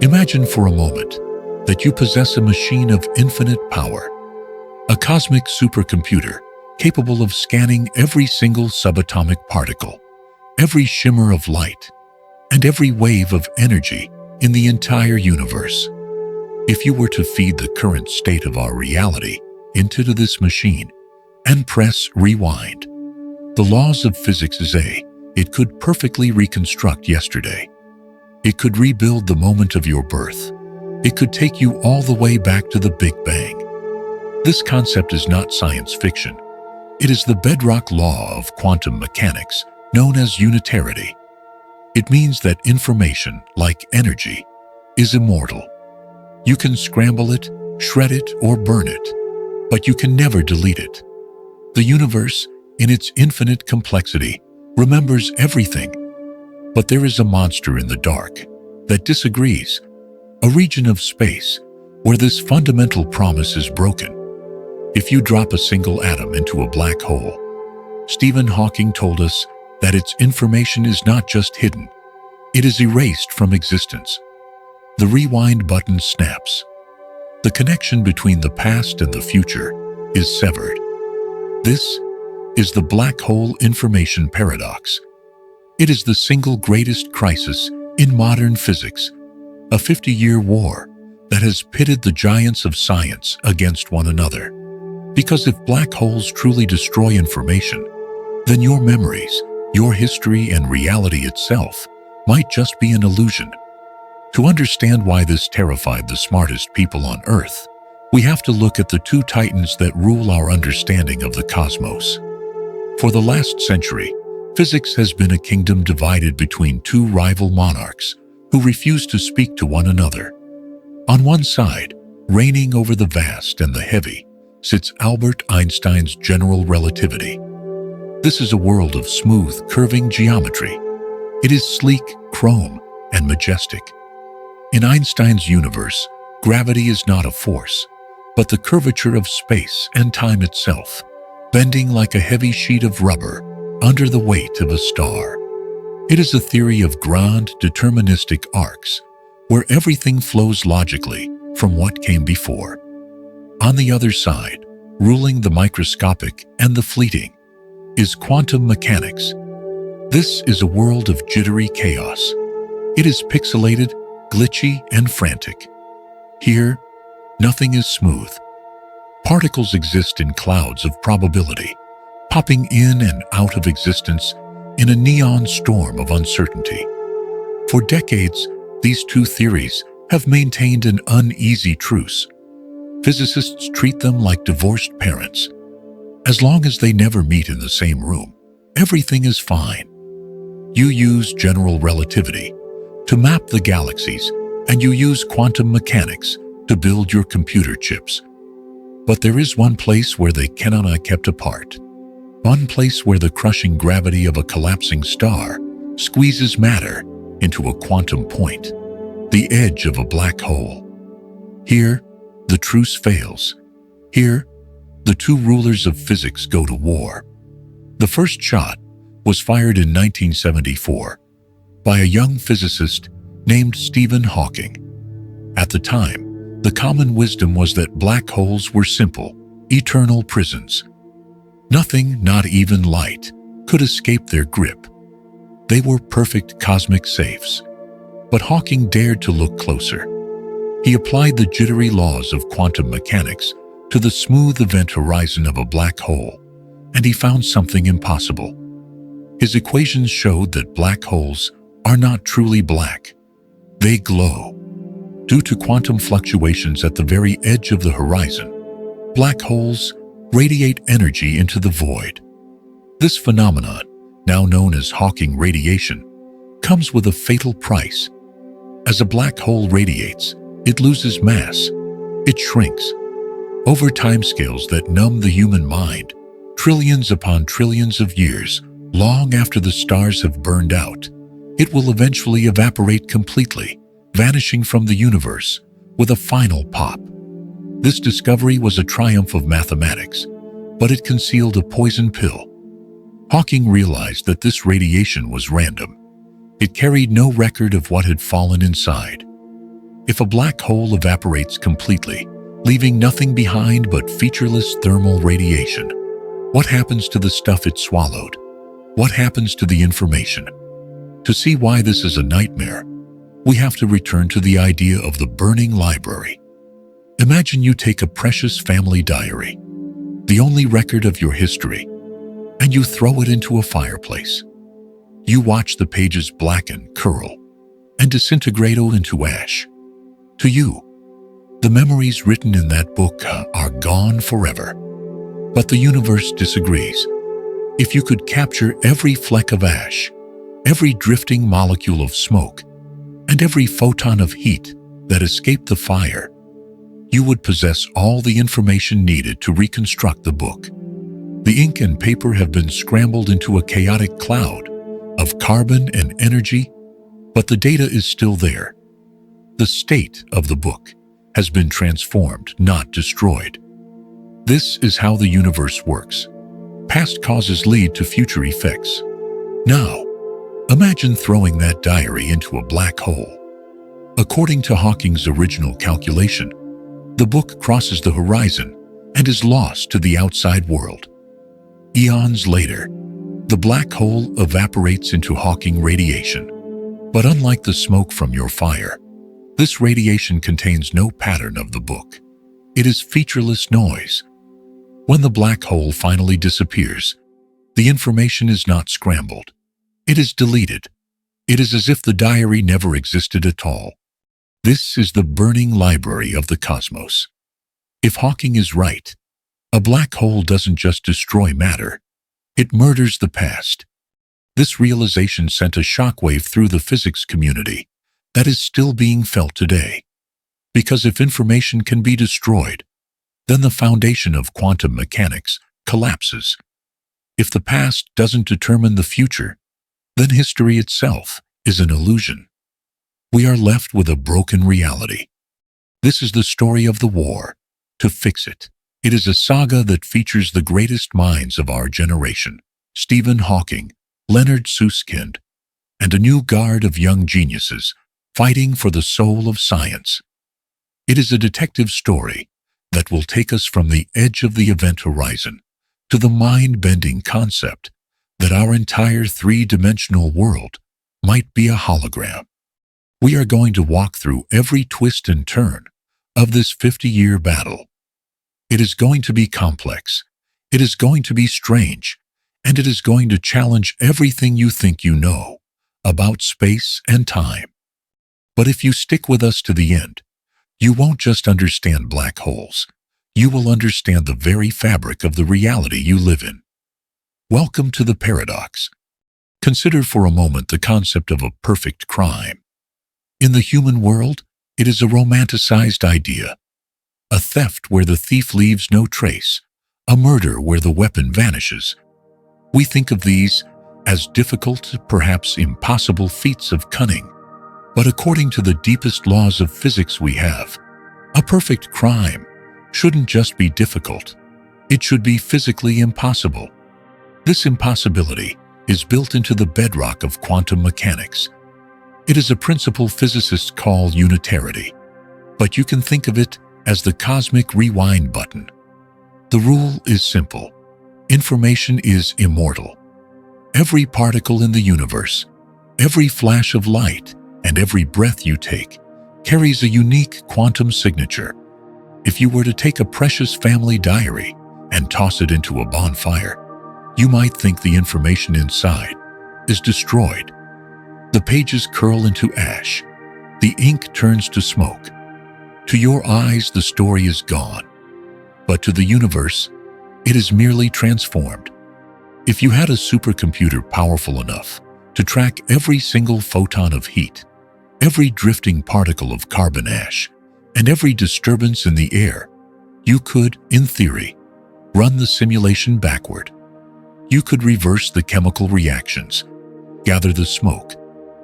Imagine for a moment that you possess a machine of infinite power, a cosmic supercomputer capable of scanning every single subatomic particle, every shimmer of light, and every wave of energy in the entire universe. If you were to feed the current state of our reality into this machine and press rewind, the laws of physics say it could perfectly reconstruct yesterday. It could rebuild the moment of your birth. It could take you all the way back to the Big Bang. This concept is not science fiction. It is the bedrock law of quantum mechanics, known as unitarity. It means that information, like energy, is immortal. You can scramble it, shred it, or burn it, but you can never delete it. The universe, in its infinite complexity, remembers everything. But there is a monster in the dark that disagrees, a region of space where this fundamental promise is broken. If you drop a single atom into a black hole, Stephen Hawking told us that its information is not just hidden, it is erased from existence. The rewind button snaps. The connection between the past and the future is severed. This is the black hole information paradox. It is the single greatest crisis in modern physics, a 50-year war that has pitted the giants of science against one another. Because if black holes truly destroy information, then your memories, your history, and reality itself might just be an illusion. To understand why this terrified the smartest people on Earth, we have to look at the two titans that rule our understanding of the cosmos. For the last century, physics has been a kingdom divided between two rival monarchs who refuse to speak to one another. On one side, reigning over the vast and the heavy, sits Albert Einstein's general relativity. This is a world of smooth, curving geometry. It is sleek, chrome, and majestic. In Einstein's universe, gravity is not a force, but the curvature of space and time itself, bending like a heavy sheet of rubber under the weight of a star. It is a theory of grand, deterministic arcs, where everything flows logically from what came before. On the other side, ruling the microscopic and the fleeting, is quantum mechanics. This is a world of jittery chaos. It is pixelated, glitchy, and frantic. Here, nothing is smooth. Particles exist in clouds of probability, popping in and out of existence in a neon storm of uncertainty. For decades, these two theories have maintained an uneasy truce. Physicists treat them like divorced parents. As long as they never meet in the same room, everything is fine. You use general relativity to map the galaxies, and you use quantum mechanics to build your computer chips. But there is one place where they cannot be kept apart. One place where the crushing gravity of a collapsing star squeezes matter into a quantum point, the edge of a black hole. Here, the truce fails. Here, the two rulers of physics go to war. The first shot was fired in 1974 by a young physicist named Stephen Hawking. At the time, the common wisdom was that black holes were simple, eternal prisons. Nothing, not even light, could escape their grip. They were perfect cosmic safes. But Hawking dared to look closer. He applied the jittery laws of quantum mechanics to the smooth event horizon of a black hole, and he found something impossible. His equations showed that black holes are not truly black. They glow. Due to quantum fluctuations at the very edge of the horizon, black holes radiate energy into the void. This phenomenon, now known as Hawking radiation, comes with a fatal price. As a black hole radiates, it loses mass. It shrinks. Over timescales that numb the human mind, trillions upon trillions of years, long after the stars have burned out, it will eventually evaporate completely, vanishing from the universe with a final pop. This discovery was a triumph of mathematics, but it concealed a poison pill. Hawking realized that this radiation was random. It carried no record of what had fallen inside. If a black hole evaporates completely, leaving nothing behind but featureless thermal radiation, what happens to the stuff it swallowed? What happens to the information? To see why this is a nightmare, we have to return to the idea of the burning library. Imagine you take a precious family diary, the only record of your history, and you throw it into a fireplace. You watch the pages blacken, curl, and disintegrate into ash. To you, the memories written in that book are gone forever. But the universe disagrees. If you could capture every fleck of ash, every drifting molecule of smoke, and every photon of heat that escaped the fire, you would possess all the information needed to reconstruct the book. The ink and paper have been scrambled into a chaotic cloud of carbon and energy, but the data is still there. The state of the book has been transformed, not destroyed. This is how the universe works. Past causes lead to future effects. Now, imagine throwing that diary into a black hole. According to Hawking's original calculation, the book crosses the horizon and is lost to the outside world. Eons later, the black hole evaporates into Hawking radiation. But unlike the smoke from your fire, this radiation contains no pattern of the book. It is featureless noise. When the black hole finally disappears, the information is not scrambled. It is deleted. It is as if the diary never existed at all. This is the burning library of the cosmos. If Hawking is right, a black hole doesn't just destroy matter, it murders the past. This realization sent a shockwave through the physics community that is still being felt today. Because if information can be destroyed, then the foundation of quantum mechanics collapses. If the past doesn't determine the future, then history itself is an illusion. We are left with a broken reality. This is the story of the war to fix it. It is a saga that features the greatest minds of our generation, Stephen Hawking, Leonard Susskind, and a new guard of young geniuses fighting for the soul of science. It is a detective story that will take us from the edge of the event horizon to the mind-bending concept that our entire three-dimensional world might be a hologram. We are going to walk through every twist and turn of this 50-year battle. It is going to be complex, it is going to be strange, and it is going to challenge everything you think you know about space and time. But if you stick with us to the end, you won't just understand black holes, you will understand the very fabric of the reality you live in. Welcome to the paradox. Consider for a moment the concept of a perfect crime. In the human world, it is a romanticized idea. A theft where the thief leaves no trace, a murder where the weapon vanishes. We think of these as difficult, perhaps impossible feats of cunning. But according to the deepest laws of physics we have, a perfect crime shouldn't just be difficult, it should be physically impossible. This impossibility is built into the bedrock of quantum mechanics. It is a principle physicists call unitarity, but you can think of it as the cosmic rewind button. The rule is simple. Information is immortal. Every particle in the universe, every flash of light, and every breath you take carries a unique quantum signature. If you were to take a precious family diary and toss it into a bonfire, you might think the information inside is destroyed. The pages curl into ash. The ink turns to smoke. To your eyes, the story is gone. But to the universe, it is merely transformed. If you had a supercomputer powerful enough to track every single photon of heat, every drifting particle of carbon ash, and every disturbance in the air, you could, in theory, run the simulation backward. You could reverse the chemical reactions, gather the smoke,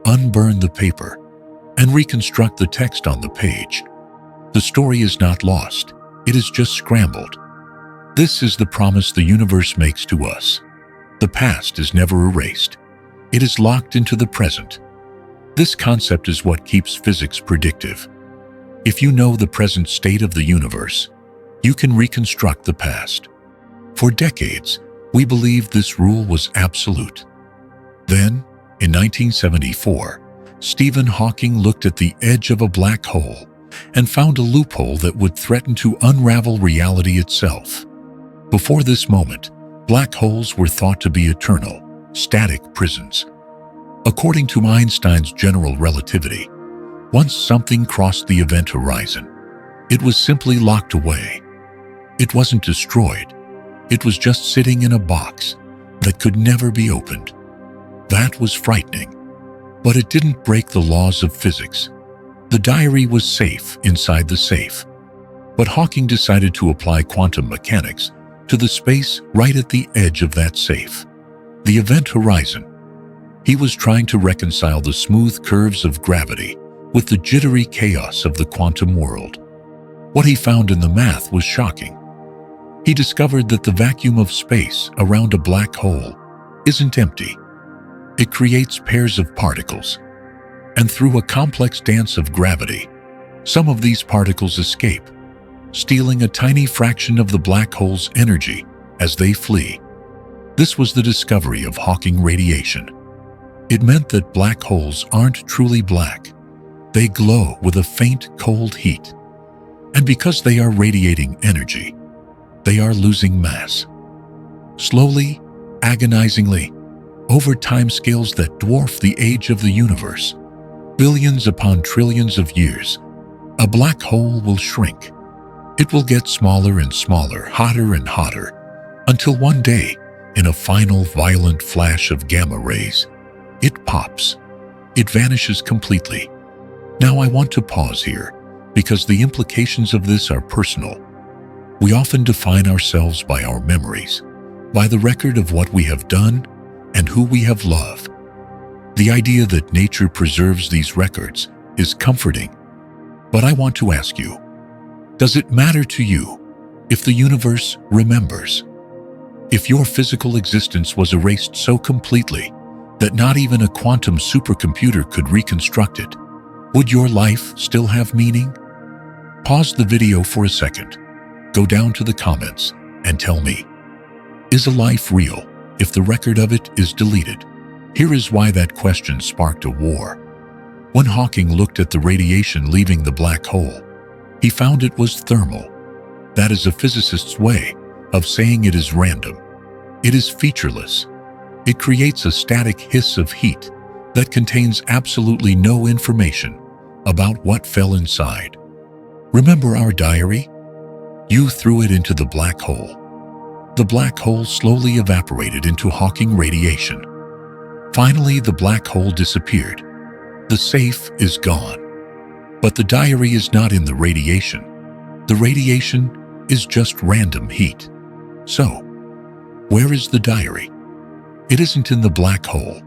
unburn the paper, and reconstruct the text on the page. The story is not lost, it is just scrambled. This is the promise the universe makes to us. The past is never erased. It is locked into the present. This concept is what keeps physics predictive. If you know the present state of the universe, you can reconstruct the past. For decades, we believed this rule was absolute. Then, in 1974, Stephen Hawking looked at the edge of a black hole and found a loophole that would threaten to unravel reality itself. Before this moment, black holes were thought to be eternal, static prisons. According to Einstein's general relativity, once something crossed the event horizon, it was simply locked away. It wasn't destroyed. It was just sitting in a box that could never be opened. That was frightening. But it didn't break the laws of physics. The diary was safe inside the safe. But Hawking decided to apply quantum mechanics to the space right at the edge of that safe, the event horizon. He was trying to reconcile the smooth curves of gravity with the jittery chaos of the quantum world. What he found in the math was shocking. He discovered that the vacuum of space around a black hole isn't empty. It creates pairs of particles. And through a complex dance of gravity, some of these particles escape, stealing a tiny fraction of the black hole's energy as they flee. This was the discovery of Hawking radiation. It meant that black holes aren't truly black. They glow with a faint, cold heat. And because they are radiating energy, they are losing mass. Slowly, agonizingly, over timescales that dwarf the age of the universe, billions upon trillions of years, a black hole will shrink. It will get smaller and smaller, hotter and hotter, until one day, in a final violent flash of gamma rays, it pops. It vanishes completely. Now I want to pause here, because the implications of this are personal. We often define ourselves by our memories, by the record of what we have done and who we have loved. The idea that nature preserves these records is comforting. But I want to ask you, does it matter to you if the universe remembers? If your physical existence was erased so completely that not even a quantum supercomputer could reconstruct it, would your life still have meaning? Pause the video for a second. Go down to the comments and tell me, is a life real if the record of it is deleted? Here is why that question sparked a war. When Hawking looked at the radiation leaving the black hole, he found it was thermal. That is a physicist's way of saying it is random. It is featureless. It creates a static hiss of heat that contains absolutely no information about what fell inside. Remember our diary? You threw it into the black hole. The black hole slowly evaporated into Hawking radiation. Finally, the black hole disappeared. The safe is gone. But the diary is not in the radiation. The radiation is just random heat. So, where is the diary? It isn't in the black hole,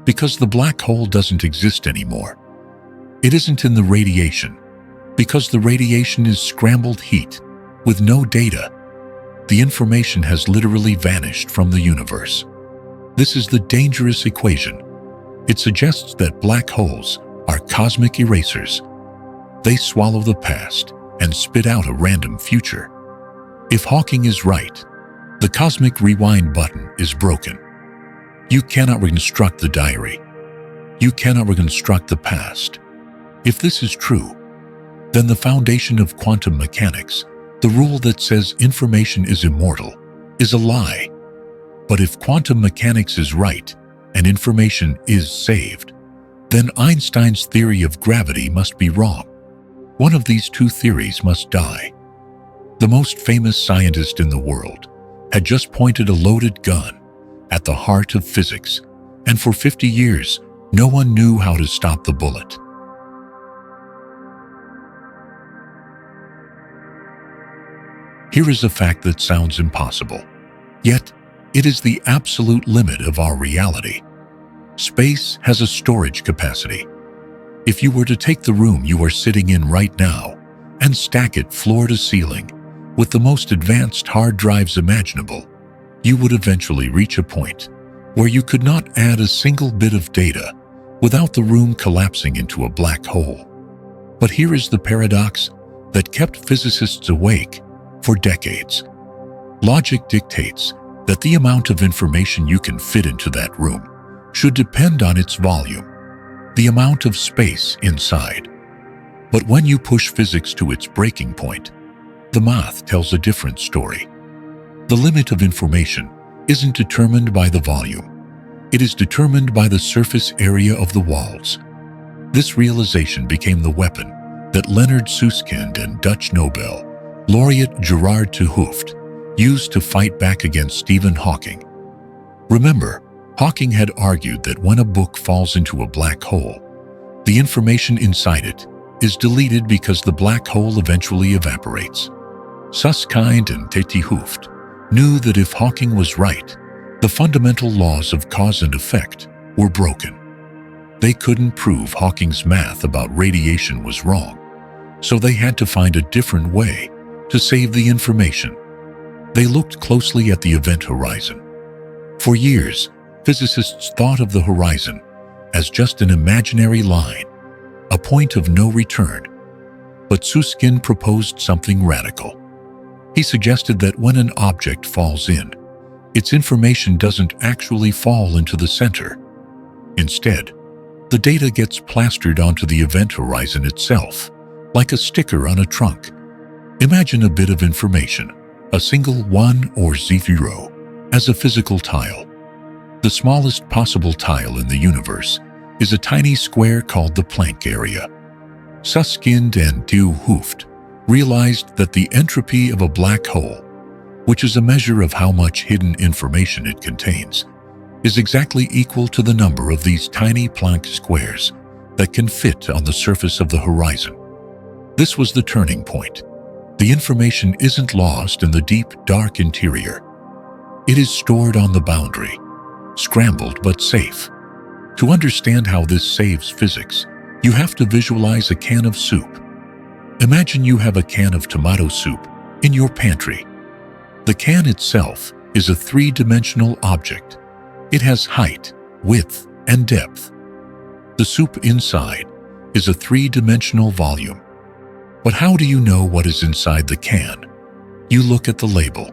because the black hole doesn't exist anymore. It isn't in the radiation, because the radiation is scrambled heat with no data. The information has literally vanished from the universe. This is the dangerous equation. It suggests that black holes are cosmic erasers. They swallow the past and spit out a random future. If Hawking is right, the cosmic rewind button is broken. You cannot reconstruct the diary. You cannot reconstruct the past. If this is true, then the foundation of quantum mechanics, the rule that says information is immortal, is a lie. But if quantum mechanics is right and information is saved, then Einstein's theory of gravity must be wrong. One of these two theories must die. The most famous scientist in the world had just pointed a loaded gun at the heart of physics, and for 50 years, no one knew how to stop the bullet. Here is a fact that sounds impossible, yet it is the absolute limit of our reality. Space has a storage capacity. If you were to take the room you are sitting in right now and stack it floor to ceiling with the most advanced hard drives imaginable, you would eventually reach a point where you could not add a single bit of data without the room collapsing into a black hole. But here is the paradox that kept physicists awake for decades. Logic dictates that the amount of information you can fit into that room should depend on its volume, the amount of space inside. But when you push physics to its breaking point, the math tells a different story. The limit of information isn't determined by the volume. It is determined by the surface area of the walls. This realization became the weapon that Leonard Susskind and Dutch Nobel laureate Gerard 't Hooft used to fight back against Stephen Hawking. Remember, Hawking had argued that when a book falls into a black hole, the information inside it is deleted because the black hole eventually evaporates. Susskind and 't Hooft knew that if Hawking was right, the fundamental laws of cause and effect were broken. They couldn't prove Hawking's math about radiation was wrong, so they had to find a different way to save the information. They looked closely at the event horizon. For years, physicists thought of the horizon as just an imaginary line, a point of no return. But Susskind proposed something radical. He suggested that when an object falls in, its information doesn't actually fall into the center. Instead, the data gets plastered onto the event horizon itself, like a sticker on a trunk. Imagine a bit of information, a single 1 or 0, as a physical tile. The smallest possible tile in the universe is a tiny square called the Planck area. Susskind and 't Hooft realized that the entropy of a black hole, which is a measure of how much hidden information it contains, is exactly equal to the number of these tiny Planck squares that can fit on the surface of the horizon. This was the turning point. The information isn't lost in the deep, dark interior. It is stored on the boundary, scrambled but safe. To understand how this saves physics, you have to visualize a can of soup. Imagine you have a can of tomato soup in your pantry. The can itself is a three-dimensional object. It has height, width, and depth. The soup inside is a three-dimensional volume. But how do you know what is inside the can? You look at the label.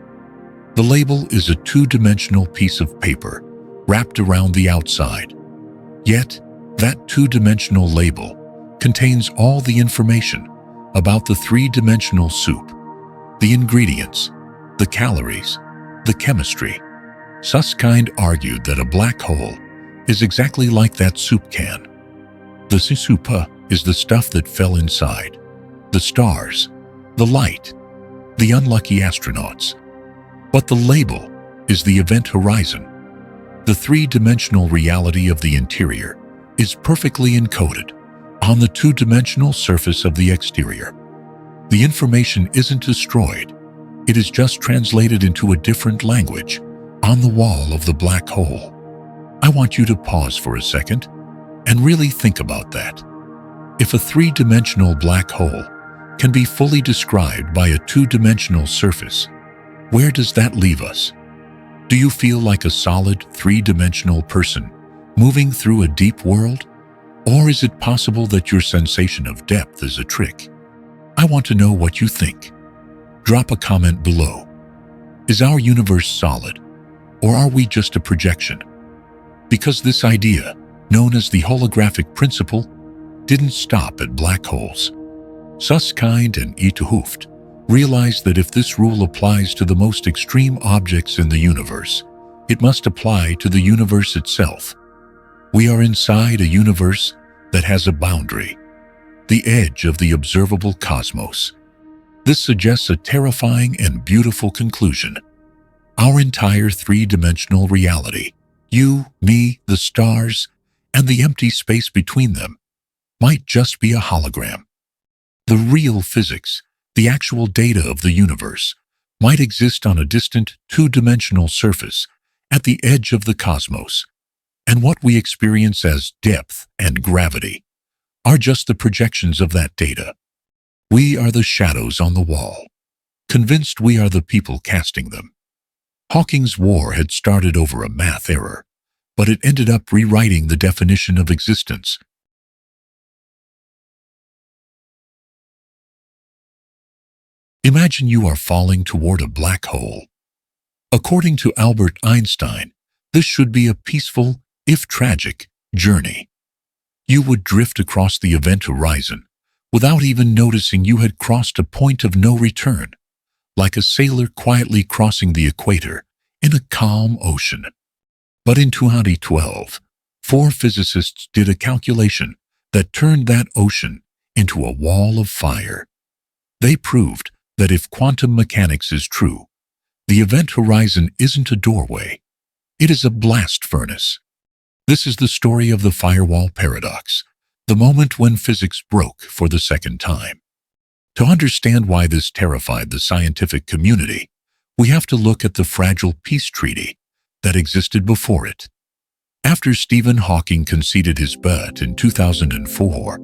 The label is a two-dimensional piece of paper wrapped around the outside. Yet, that two-dimensional label contains all the information about the three-dimensional soup, the ingredients, the calories, the chemistry. Susskind argued that a black hole is exactly like that soup can. The soup is the stuff that fell inside, the stars, the light, the unlucky astronauts. But the label is the event horizon. The three-dimensional reality of the interior is perfectly encoded on the two-dimensional surface of the exterior. The information isn't destroyed. It is just translated into a different language on the wall of the black hole. I want you to pause for a second and really think about that. If a three-dimensional black hole can be fully described by a two-dimensional surface, where does that leave us? Do you feel like a solid three-dimensional person moving through a deep world? Or is it possible that your sensation of depth is a trick? I want to know what you think. Drop a comment below. Is our universe solid, or are we just a projection? Because this idea, known as the holographic principle, didn't stop at black holes. Susskind and 't Hooft realized that if this rule applies to the most extreme objects in the universe, it must apply to the universe itself. We are inside a universe that has a boundary, the edge of the observable cosmos. This suggests a terrifying and beautiful conclusion. Our entire three-dimensional reality, you, me, the stars, and the empty space between them, might just be a hologram. The real physics, the actual data of the universe, might exist on a distant two-dimensional surface at the edge of the cosmos, and what we experience as depth and gravity are just the projections of that data. We are the shadows on the wall, convinced we are the people casting them. Hawking's war had started over a math error, but it ended up rewriting the definition of existence. Imagine you are falling toward a black hole. According to Albert Einstein, this should be a peaceful, if tragic, journey. You would drift across the event horizon without even noticing you had crossed a point of no return, like a sailor quietly crossing the equator in a calm ocean. But in 2012, 4 physicists did a calculation that turned that ocean into a wall of fire. They proved that if quantum mechanics is true, the event horizon isn't a doorway, it is a blast furnace. This is the story of the firewall paradox, the moment when physics broke for the second time. To understand why this terrified the scientific community, we have to look at the fragile peace treaty that existed before it. After Stephen Hawking conceded his bet in 2004,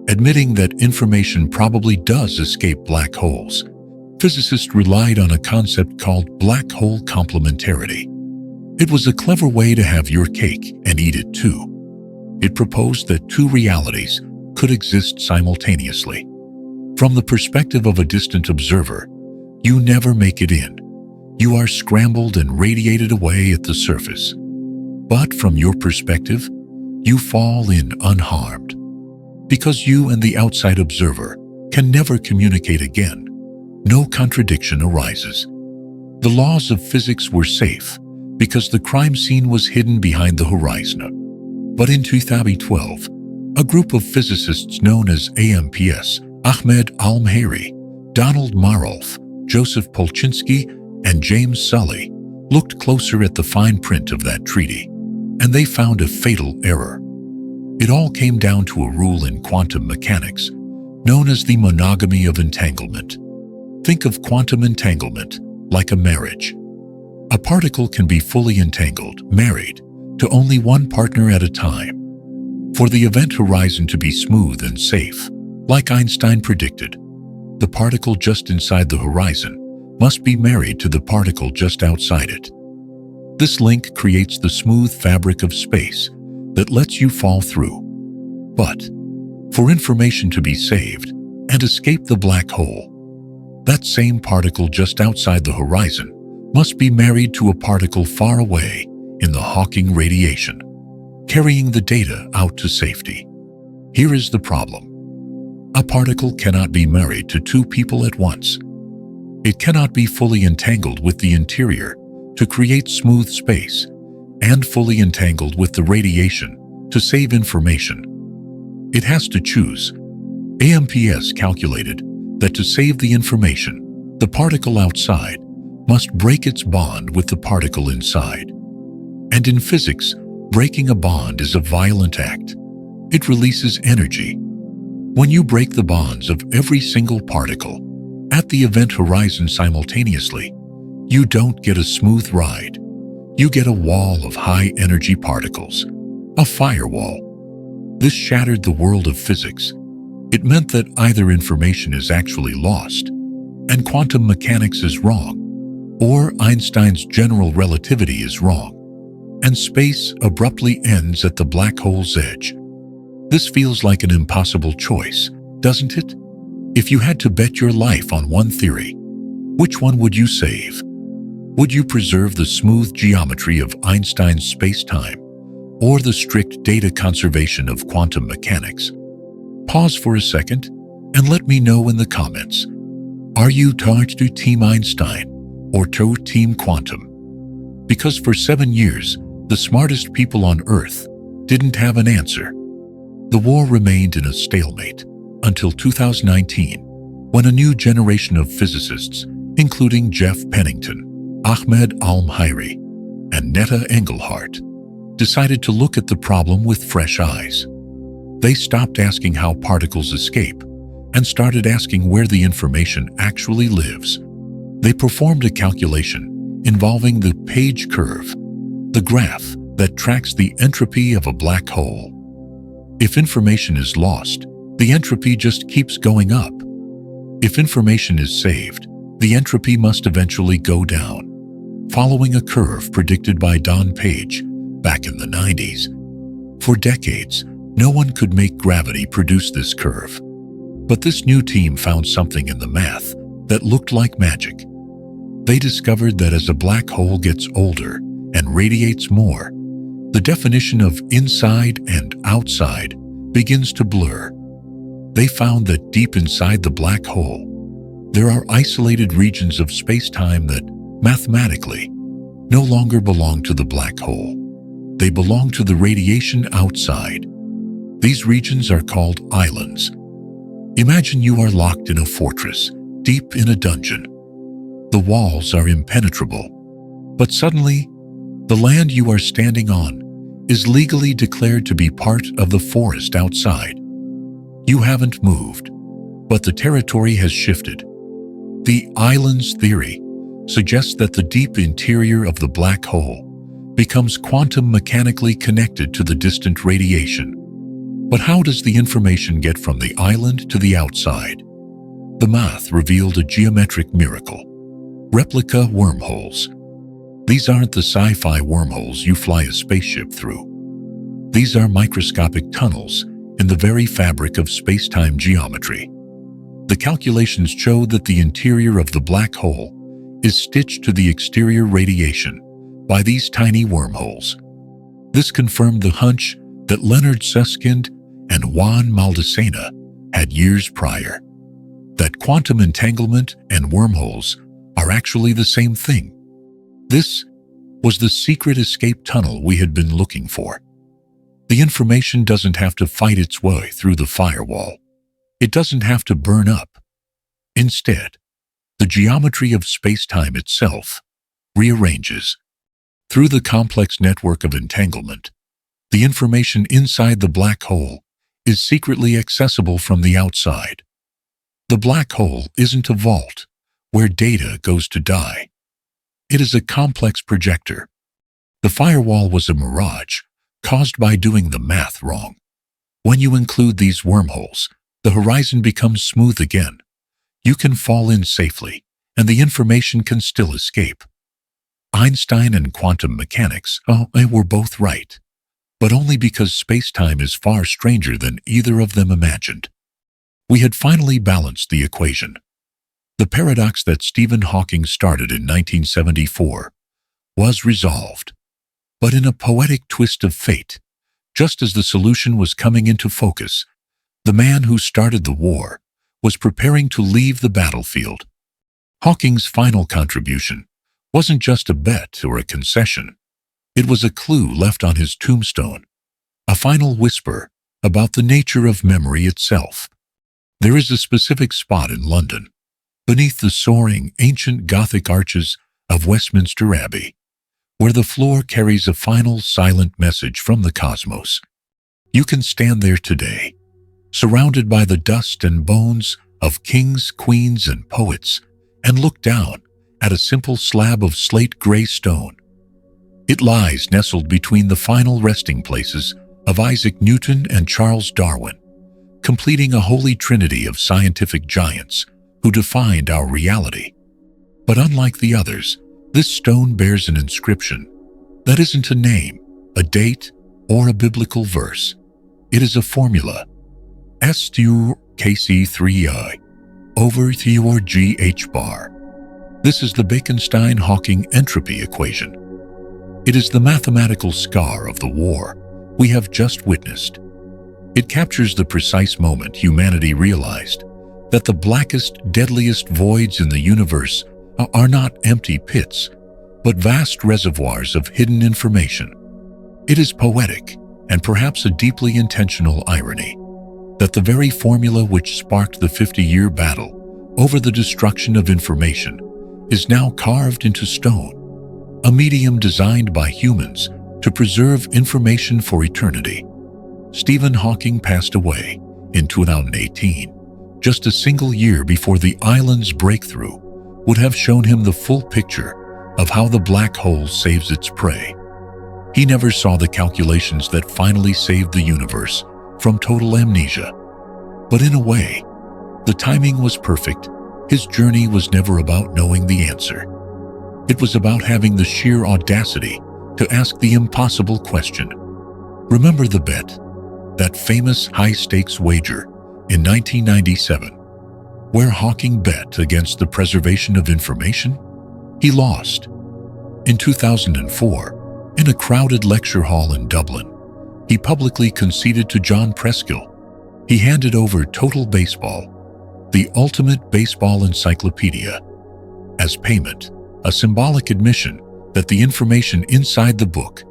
admitting that information probably does escape black holes, physicists relied on a concept called black hole complementarity. It was a clever way to have your cake and eat it too. It proposed that 2 realities could exist simultaneously. From the perspective of a distant observer, you never make it in. You are scrambled and radiated away at the surface. But from your perspective, you fall in unharmed. Because you and the outside observer can never communicate again, no contradiction arises. The laws of physics were safe because the crime scene was hidden behind the horizon. But in 2012, a group of physicists known as AMPS, Ahmed Al-Mehri, Donald Marolf, Joseph Polchinski, and James Sully, looked closer at the fine print of that treaty, and they found a fatal error. It all came down to a rule in quantum mechanics, known as the monogamy of entanglement. Think of quantum entanglement like a marriage. A particle can be fully entangled, married, to only one partner at a time. For the event horizon to be smooth and safe, like Einstein predicted, the particle just inside the horizon must be married to the particle just outside it. This link creates the smooth fabric of space that lets you fall through. But for information to be saved and escape the black hole, that same particle just outside the horizon must be married to a particle far away in the Hawking radiation, carrying the data out to safety. Here is the problem. A particle cannot be married to 2 people at once. It cannot be fully entangled with the interior to create smooth space and fully entangled with the radiation to save information. It has to choose. AMPS calculated that to save the information, the particle outside must break its bond with the particle inside. And in physics, breaking a bond is a violent act. It releases energy. When you break the bonds of every single particle at the event horizon simultaneously, you don't get a smooth ride. You get a wall of high-energy particles, a firewall. This shattered the world of physics. It meant that either information is actually lost, and quantum mechanics is wrong, or Einstein's general relativity is wrong, and space abruptly ends at the black hole's edge. This feels like an impossible choice, doesn't it? If you had to bet your life on one theory, which one would you save? Would you preserve the smooth geometry of Einstein's space-time, or the strict data conservation of quantum mechanics? Pause for a second and let me know in the comments. Are you to Team Einstein or to Team Quantum? Because for 7 years, the smartest people on Earth didn't have an answer. The war remained in a stalemate until 2019, when a new generation of physicists, including Jeff Pennington, Ahmed Al-Mehri, and Netta Engelhardt, decided to look at the problem with fresh eyes. They stopped asking how particles escape and started asking where the information actually lives. They performed a calculation involving the page curve, the graph that tracks the entropy of a black hole. If information is lost, the entropy just keeps going up. If information is saved, the entropy must eventually go down, following a curve predicted by Don Page back in the 90s. For decades, no one could make gravity produce this curve. But this new team found something in the math that looked like magic. They discovered that as a black hole gets older and radiates more, the definition of inside and outside begins to blur. They found that deep inside the black hole, there are isolated regions of space-time that, mathematically, no longer belong to the black hole. They belong to the radiation outside. These regions are called islands. Imagine you are locked in a fortress, deep in a dungeon. The walls are impenetrable, but suddenly, the land you are standing on is legally declared to be part of the forest outside. You haven't moved, but the territory has shifted. The islands theory suggests that the deep interior of the black hole becomes quantum mechanically connected to the distant radiation. But how does the information get from the island to the outside? The math revealed a geometric miracle. Replica wormholes. These aren't the sci-fi wormholes you fly a spaceship through. These are microscopic tunnels in the very fabric of space-time geometry. The calculations show that the interior of the black hole is stitched to the exterior radiation by these tiny wormholes. This confirmed the hunch that Leonard Susskind and Juan Maldacena had years prior, that quantum entanglement and wormholes are actually the same thing. This was the secret escape tunnel we had been looking for. The information doesn't have to fight its way through the firewall. It doesn't have to burn up. Instead, the geometry of space-time itself rearranges. Through the complex network of entanglement, the information inside the black hole is secretly accessible from the outside. The black hole isn't a vault where data goes to die. It is a complex projector. The firewall was a mirage caused by doing the math wrong. When you include these wormholes, the horizon becomes smooth again. You can fall in safely, and the information can still escape. Einstein and quantum mechanics, they were both right, but only because space-time is far stranger than either of them imagined. We had finally balanced the equation. The paradox that Stephen Hawking started in 1974 was resolved, but in a poetic twist of fate, just as the solution was coming into focus, the man who started the war was preparing to leave the battlefield. Hawking's final contribution wasn't just a bet or a concession. It was a clue left on his tombstone, a final whisper about the nature of memory itself. There is a specific spot in London, beneath the soaring, ancient Gothic arches of Westminster Abbey, where the floor carries a final silent message from the cosmos. You can stand there today, surrounded by the dust and bones of kings, queens, and poets, and look down at a simple slab of slate-gray stone. It lies nestled between the final resting places of Isaac Newton and Charles Darwin, completing a holy trinity of scientific giants who defined our reality. But unlike the others, this stone bears an inscription that isn't a name, a date, or a biblical verse. It is a formula. S2KC3I over Theor GH bar. This is the Bekenstein-Hawking entropy equation. It is the mathematical scar of the war we have just witnessed. It captures the precise moment humanity realized that the blackest, deadliest voids in the universe are not empty pits, but vast reservoirs of hidden information. It is poetic, and perhaps a deeply intentional irony, that the very formula which sparked the 50-year battle over the destruction of information is now carved into stone, a medium designed by humans to preserve information for eternity. Stephen Hawking passed away in 2018, just a single year before the island's breakthrough would have shown him the full picture of how the black hole saves its prey. He never saw the calculations that finally saved the universe from total amnesia. But in a way, the timing was perfect. His journey was never about knowing the answer. It was about having the sheer audacity to ask the impossible question. Remember the bet, that famous high-stakes wager in 1997? Where Hawking bet against the preservation of information, he lost. In 2004, in a crowded lecture hall in Dublin, he publicly conceded to John Preskill. He handed over Total Baseball, the ultimate baseball encyclopedia, as payment, a symbolic admission that the information inside the book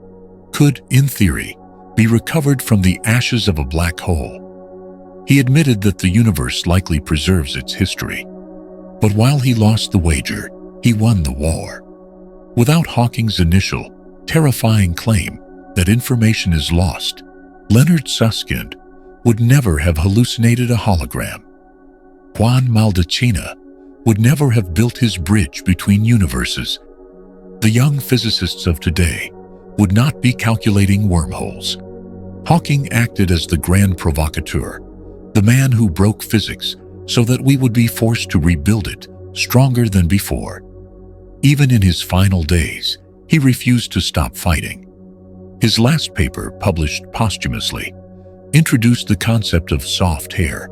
could, in theory, be recovered from the ashes of a black hole. He admitted that the universe likely preserves its history. But while he lost the wager, he won the war. Without Hawking's initial, terrifying claim that information is lost, Leonard Susskind would never have hallucinated a hologram. Juan Maldacena would never have built his bridge between universes. The young physicists of today would not be calculating wormholes. Hawking acted as the grand provocateur, the man who broke physics so that we would be forced to rebuild it stronger than before. Even in his final days, he refused to stop fighting. His last paper, published posthumously, introduced the concept of soft hair,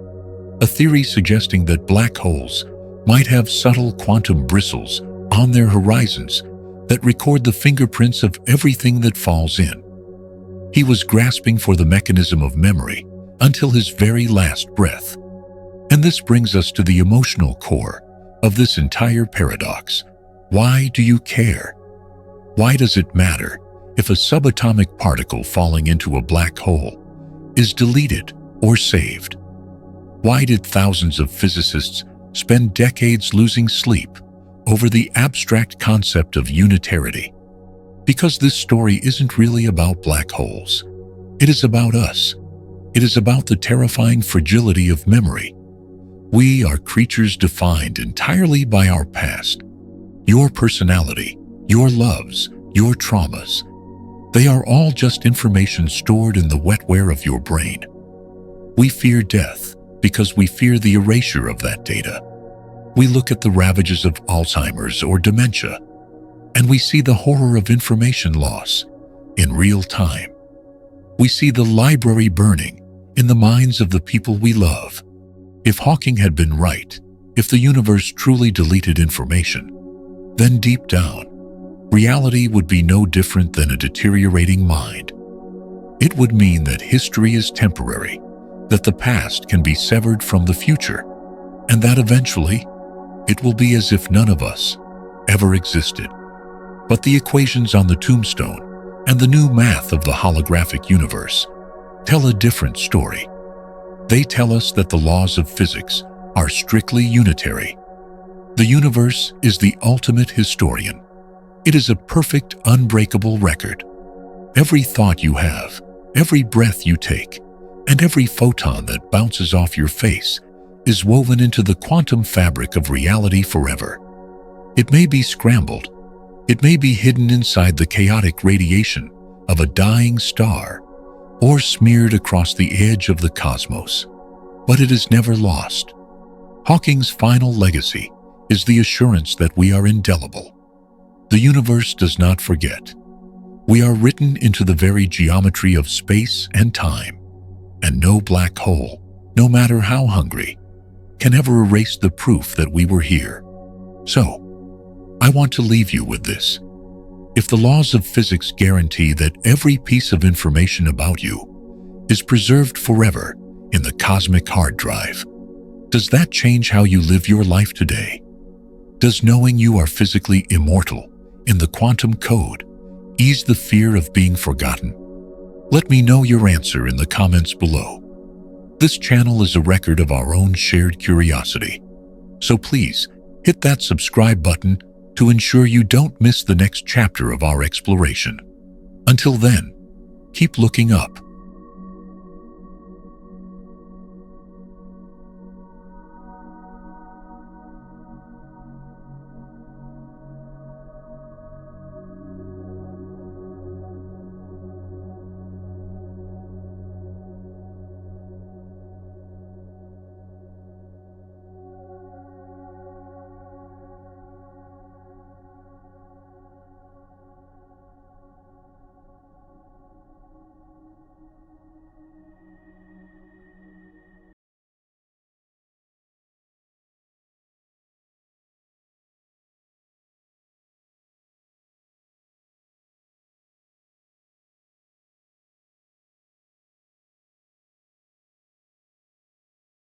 a theory suggesting that black holes might have subtle quantum bristles on their horizons that record the fingerprints of everything that falls in. He was grasping for the mechanism of memory until his very last breath. And this brings us to the emotional core of this entire paradox. Why do you care? Why does it matter if a subatomic particle falling into a black hole is deleted or saved? Why did thousands of physicists spend decades losing sleep over the abstract concept of unitarity? Because this story isn't really about black holes. It is about us. It is about the terrifying fragility of memory. We are creatures defined entirely by our past. Your personality, your loves, your traumas, they are all just information stored in the wetware of your brain. We fear death because we fear the erasure of that data. We look at the ravages of Alzheimer's or dementia, and we see the horror of information loss in real time. We see the library burning in the minds of the people we love. If Hawking had been right, if the universe truly deleted information, then deep down, reality would be no different than a deteriorating mind. It would mean that history is temporary, that the past can be severed from the future, and that eventually, it will be as if none of us ever existed. But the equations on the tombstone and the new math of the holographic universe tell a different story. They tell us that the laws of physics are strictly unitary. The universe is the ultimate historian. It is a perfect, unbreakable record. Every thought you have, every breath you take, and every photon that bounces off your face is woven into the quantum fabric of reality forever. It may be scrambled. It may be hidden inside the chaotic radiation of a dying star, or smeared across the edge of the cosmos. But it is never lost. Hawking's final legacy is the assurance that we are indelible. The universe does not forget. We are written into the very geometry of space and time, and no black hole, no matter how hungry, can ever erase the proof that we were here. So, I want to leave you with this. If the laws of physics guarantee that every piece of information about you is preserved forever in the cosmic hard drive, does that change how you live your life today? Does knowing you are physically immortal in the quantum code ease the fear of being forgotten? Let me know your answer in the comments below. This channel is a record of our own shared curiosity, so please hit that subscribe button to ensure you don't miss the next chapter of our exploration. Until then, keep looking up